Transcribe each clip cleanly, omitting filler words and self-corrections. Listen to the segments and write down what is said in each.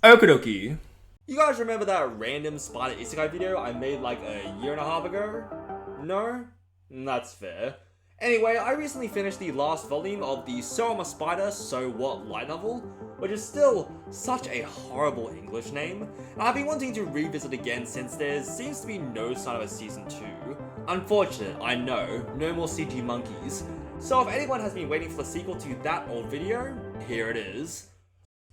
Okie dokie. You guys remember that random spider isekai video I made like a year and a half ago? No? That's fair. Anyway, I recently finished the last volume of the So I'm a Spider, So What light novel, which is still such a horrible English name, and I've been wanting to revisit again since there seems to be no sign of a season 2. Unfortunate, I know, no more CG monkeys. So if anyone has been waiting for the sequel to that old video, here it is.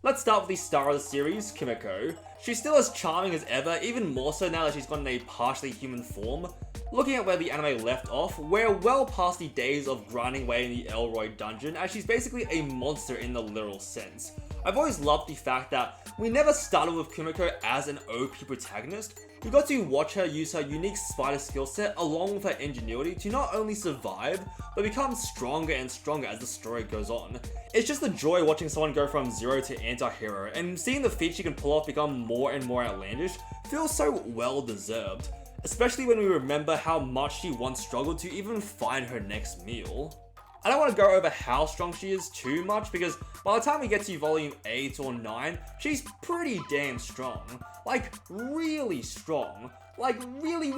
Let's start with the star of the series, Kimiko. She's still as charming as ever, even more so now that she's gotten a partially human form. Looking at where the anime left off, we're well past the days of grinding away in the Elroy dungeon, as she's basically a monster in the literal sense. I've always loved the fact that we never started with Kimiko as an OP protagonist. We got to watch her use her unique spider skill set along with her ingenuity to not only survive, but become stronger and stronger as the story goes on. It's just a joy watching someone go from zero to anti-hero, and seeing the feats she can pull off become more and more outlandish feels so well deserved. Especially when we remember how much she once struggled to even find her next meal. I don't want to go over how strong she is too much because by the time we get to volume 8 or 9, she's pretty damn strong. Like, really strong. Like, really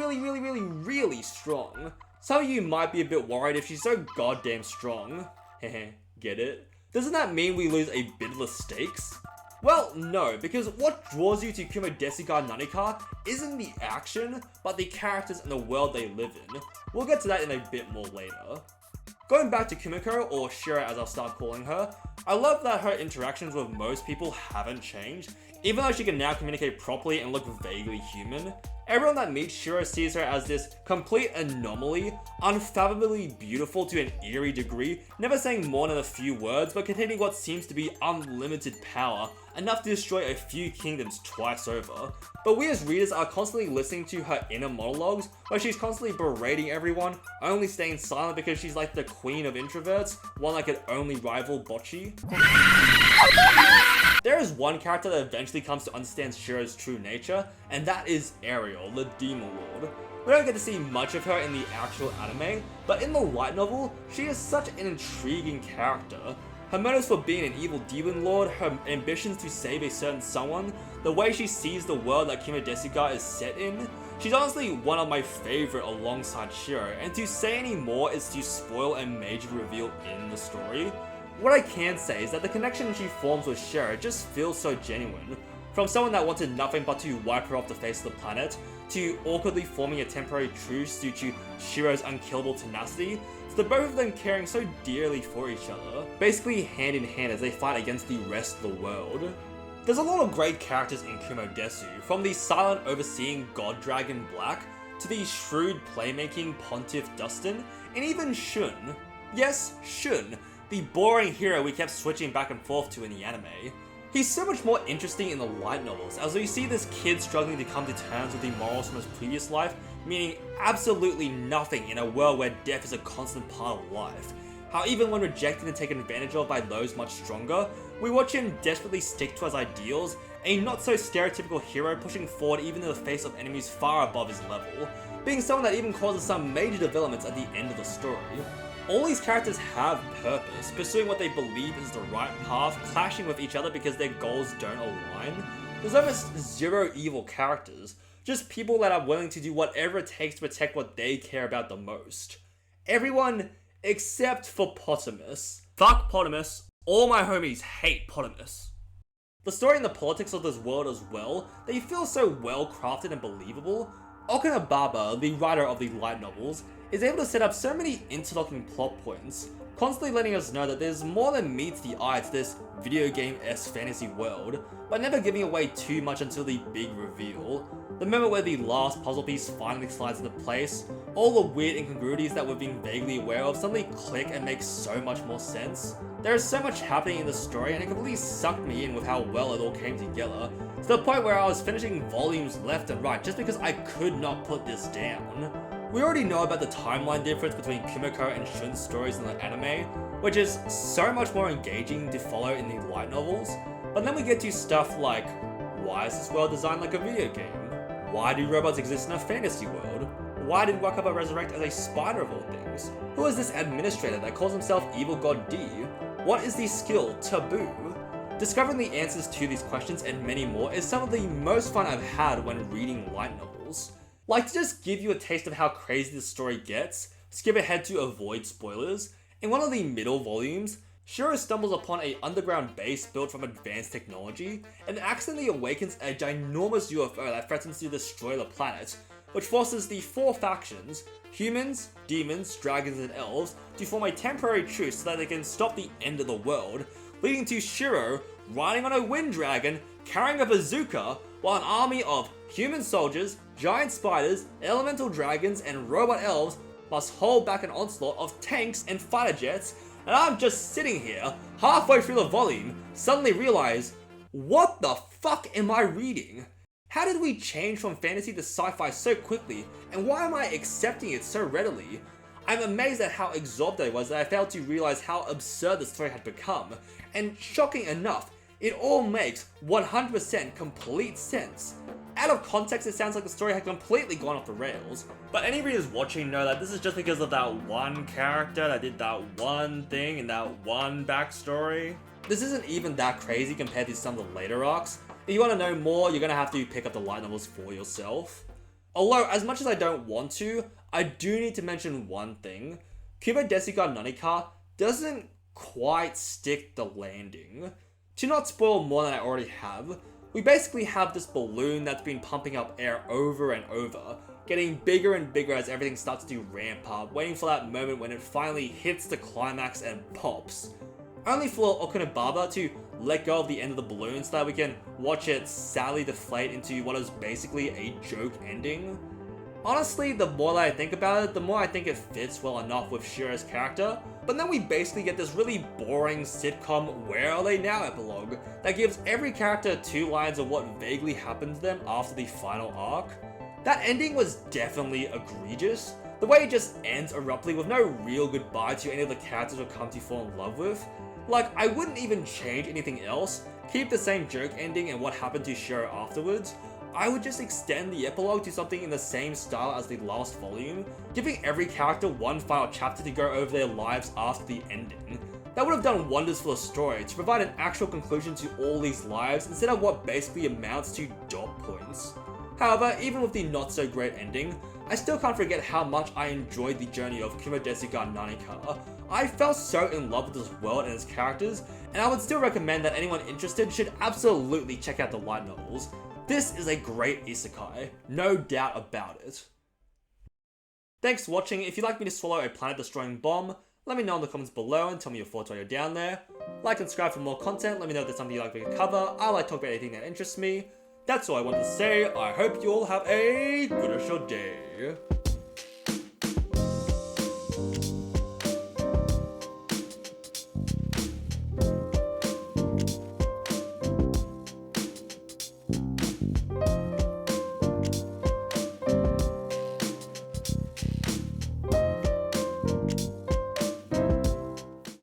strong. Some of you might be a bit worried if she's so goddamn strong. Heh, get it? Doesn't that mean we lose a bit of the stakes? Well, no, because what draws you to Kumo Desuga Nanika isn't the action, but the characters and the world they live in. We'll get to that in a bit more later. Going back to Kimiko, or Shira as I'll start calling her, I love that her interactions with most people haven't changed, even though she can now communicate properly and look vaguely human. Everyone that meets Shira sees her as this complete anomaly, unfathomably beautiful to an eerie degree, never saying more than a few words but containing what seems to be unlimited power, enough to destroy a few kingdoms twice over. But we as readers are constantly listening to her inner monologues, where she's constantly berating everyone, only staying silent because she's like the queen of introverts, one that could only rival Bocchi. There is one character that eventually comes to understand Shira's true nature, and that is Ariel, the Demon Lord. We don't get to see much of her in the actual anime, but in the light novel, she is such an intriguing character. Her motives for being an evil demon lord, her ambitions to save a certain someone, the way she sees the world that Kumo Desuga is set in. She's honestly one of my favorite alongside Shiro, and to say any more is to spoil a major reveal in the story. What I can say is that the connection she forms with Shiro just feels so genuine. From someone that wanted nothing but to wipe her off the face of the planet, to awkwardly forming a temporary truce due to Shiro's unkillable tenacity, to the both of them caring so dearly for each other, basically hand in hand as they fight against the rest of the world. There's a lot of great characters in Kumo Desu, from the silent overseeing God Dragon Black, to the shrewd playmaking Pontiff Dustin, and even Shun. Yes, Shun, the boring hero we kept switching back and forth to in the anime. He's so much more interesting in the light novels, as we see this kid struggling to come to terms with the morals from his previous life, meaning absolutely nothing in a world where death is a constant part of life. How even when rejected and taken advantage of by those much stronger, we watch him desperately stick to his ideals, a not so stereotypical hero pushing forward even in the face of enemies far above his level, being someone that even causes some major developments at the end of the story. All these characters have purpose, pursuing what they believe is the right path, clashing with each other because their goals don't align. There's almost zero evil characters, just people that are willing to do whatever it takes to protect what they care about the most. Everyone except for Potamus. Fuck Potamus. All my homies hate Potamus. The story and the politics of this world as well, they feel so well crafted and believable. Okanababa, the writer of the light novels, is able to set up so many interlocking plot points, constantly letting us know that there's more than meets the eye to this video game-esque fantasy world, but never giving away too much until the big reveal. The moment where the last puzzle piece finally slides into place, all the weird incongruities that we've been vaguely aware of suddenly click and make so much more sense. There is so much happening in the story and it completely sucked me in with how well it all came together, to the point where I was finishing volumes left and right just because I could not put this down. We already know about the timeline difference between Kimiko and Shun's stories in the anime, which is so much more engaging to follow in the light novels, but then we get to stuff like, why is this world designed like a video game? Why do robots exist in a fantasy world? Why did Wakaba resurrect as a spider of all things? Who is this administrator that calls himself Evil God D? What is the skill Taboo? Discovering the answers to these questions and many more is some of the most fun I've had when reading light novels. Like, to just give you a taste of how crazy this story gets, skip ahead to avoid spoilers. In one of the middle volumes, Shiro stumbles upon an underground base built from advanced technology and accidentally awakens a ginormous UFO that threatens to destroy the planet, which forces the 4 factions, humans, demons, dragons, and elves, to form a temporary truce so that they can stop the end of the world, leading to Shiro riding on a wind dragon, carrying a bazooka, while an army of human soldiers, giant spiders, elemental dragons, and robot elves must hold back an onslaught of tanks and fighter jets. And I'm just sitting here, halfway through the volume, suddenly realize, what the fuck am I reading? How did we change from fantasy to sci-fi so quickly, and why am I accepting it so readily? I'm amazed at how absorbed I was that I failed to realize how absurd the story had become, and shocking enough, it all makes 100% complete sense. Out of context, it sounds like the story had completely gone off the rails, but any readers watching know that this is just because of that one character that did that one thing in that one backstory. This isn't even that crazy compared to some of the later arcs. If you want to know more, you're going to have to pick up the light novels for yourself. Although, as much as I don't want to, I do need to mention one thing. Kubo Desu ga Nanika doesn't quite stick the landing. To not spoil more than I already have, we basically have this balloon that's been pumping up air over and over, getting bigger and bigger as everything starts to ramp up, waiting for that moment when it finally hits the climax and pops. Only for Okunibaba to let go of the end of the balloon so that we can watch it sadly deflate into what is basically a joke ending. Honestly, the more that I think about it, the more I think it fits well enough with Shiro's character, but then we basically get this really boring sitcom "Where Are They Now" epilogue that gives every character 2 lines of what vaguely happened to them after the final arc. That ending was definitely egregious. The way it just ends abruptly with no real goodbye to any of the characters we've come to fall in love with. Like, I wouldn't even change anything else, keep the same joke ending and what happened to Shiro afterwards. I would just extend the epilogue to something in the same style as the last volume, giving every character one final chapter to go over their lives after the ending. That would have done wonders for the story, to provide an actual conclusion to all these lives instead of what basically amounts to dot points. However, even with the not so great ending, I still can't forget how much I enjoyed the journey of Kubo Desu ga Nanika. I fell so in love with this world and its characters, and I would still recommend that anyone interested should absolutely check out the light novels. This is a great isekai, no doubt about it. Thanks for watching. If you'd like me to swallow a planet-destroying bomb, let me know in the comments below and tell me your thoughts while you're down there. Like and subscribe for more content, let me know if there's something you'd like me to cover. I like to talk about anything that interests me. That's all I wanted to say. I hope you all have a good day.